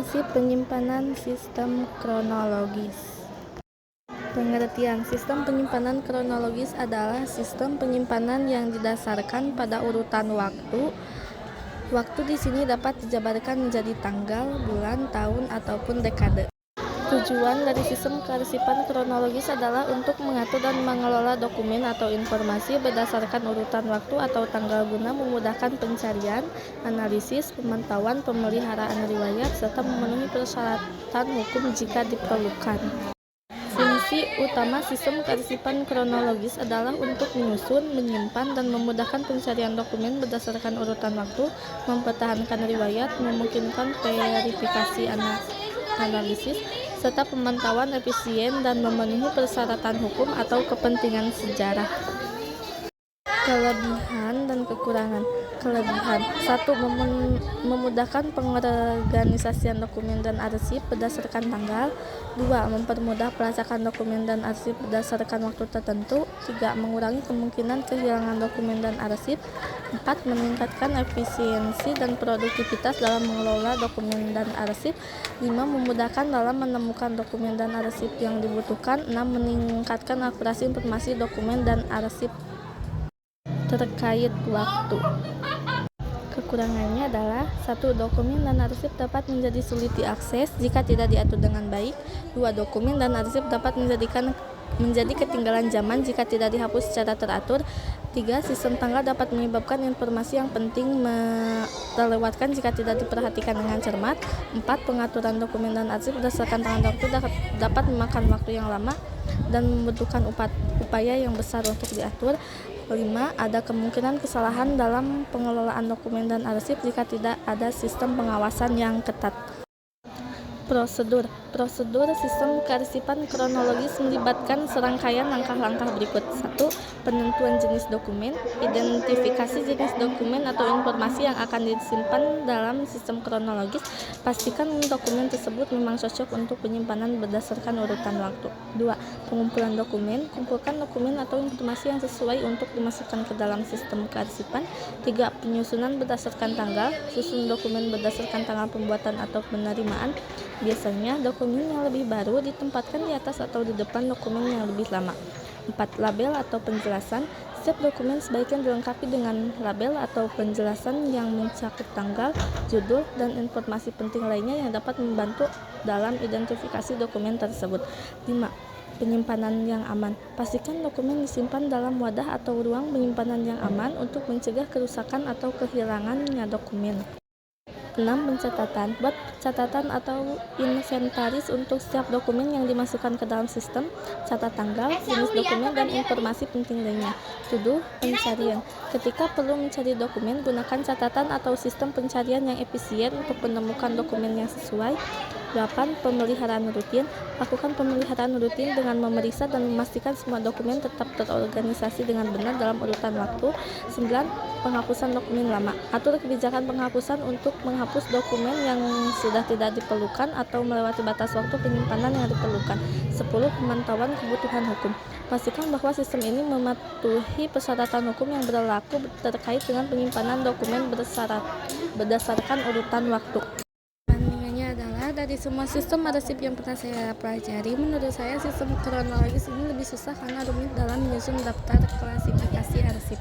Arsip penyimpanan sistem kronologis. Pengertian sistem penyimpanan kronologis adalah sistem penyimpanan yang didasarkan pada urutan waktu. Waktu di sini dapat dijabarkan menjadi tanggal, bulan, tahun, ataupun dekade. Tujuan dari sistem kearsipan kronologis adalah untuk mengatur dan mengelola dokumen atau informasi berdasarkan urutan waktu atau tanggal guna memudahkan pencarian, analisis, pemantauan, pemeliharaan riwayat, serta memenuhi persyaratan hukum jika diperlukan. Fungsi utama sistem kearsipan kronologis adalah untuk menyusun, menyimpan, dan memudahkan pencarian dokumen berdasarkan urutan waktu, mempertahankan riwayat, memungkinkan verifikasi analisis, serta pemantauan efisien dan memenuhi persyaratan hukum atau kepentingan sejarah. Kelebihan dan kekurangan. Kelebihan 1. Memudahkan pengorganisasian dokumen dan arsip berdasarkan tanggal. 2. Mempermudah pelacakan dokumen dan arsip berdasarkan waktu tertentu. 3. Mengurangi kemungkinan kehilangan dokumen dan arsip. 4. Meningkatkan efisiensi dan produktivitas dalam mengelola dokumen dan arsip. 5. Memudahkan dalam menemukan dokumen dan arsip yang dibutuhkan. 6. Meningkatkan akurasi informasi dokumen dan arsip terkait waktu. Kekurangannya adalah 1. Dokumen dan arsip dapat menjadi sulit diakses jika tidak diatur dengan baik. 2. Dokumen dan arsip dapat menjadi ketinggalan zaman jika tidak dihapus secara teratur. 3. Sistem tanggal dapat menyebabkan informasi yang penting terlewatkan jika tidak diperhatikan dengan cermat. 4. Pengaturan dokumen dan arsip berdasarkan tanggal waktu dapat memakan waktu yang lama dan membutuhkan upaya yang besar untuk diatur. 5. Ada kemungkinan kesalahan dalam pengelolaan dokumen dan arsip jika tidak ada sistem pengawasan yang ketat. Prosedur sistem kearsipan kronologis melibatkan serangkaian langkah-langkah berikut. 1. Penentuan jenis dokumen. Identifikasi jenis dokumen atau informasi yang akan disimpan dalam sistem kronologis. Pastikan dokumen tersebut memang cocok untuk penyimpanan berdasarkan urutan waktu. 2. Pengumpulan dokumen. Kumpulkan dokumen atau informasi yang sesuai untuk dimasukkan ke dalam sistem kearsipan. 3. Penyusunan berdasarkan tanggal. Susun dokumen berdasarkan tanggal pembuatan atau penerimaan. Biasanya dokumen yang lebih baru ditempatkan di atas atau di depan dokumen yang lebih lama. 4. Label atau penjelasan. Setiap dokumen sebaiknya dilengkapi dengan label atau penjelasan yang mencakup tanggal, judul, dan informasi penting lainnya yang dapat membantu dalam identifikasi dokumen tersebut. 5. Penyimpanan yang aman. Pastikan dokumen disimpan dalam wadah atau ruang penyimpanan yang aman untuk mencegah kerusakan atau kehilangannya dokumen. 6. Pencatatan. Buat catatan atau inventaris untuk setiap dokumen yang dimasukkan ke dalam sistem. Catat tanggal, jenis dokumen, dan informasi penting lainnya. 7. Pencarian. Ketika perlu mencari dokumen, gunakan catatan atau sistem pencarian yang efisien untuk menemukan dokumen yang sesuai. 8. Pemeliharaan rutin. Lakukan pemeliharaan rutin dengan memeriksa dan memastikan semua dokumen tetap terorganisasi dengan benar dalam urutan waktu. 9. Penghapusan dokumen lama. Atur kebijakan penghapusan untuk menghapus dokumen yang sudah tidak diperlukan atau melewati batas waktu penyimpanan yang diperlukan. 10. Pemantauan kebutuhan hukum. Pastikan bahwa sistem ini mematuhi persyaratan hukum yang berlaku terkait dengan penyimpanan dokumen berdasarkan urutan waktu. Dari semua sistem arsip yang pernah saya pelajari, menurut saya sistem kronologis ini lebih susah karena rumit dalam menyusun daftar klasifikasi arsip.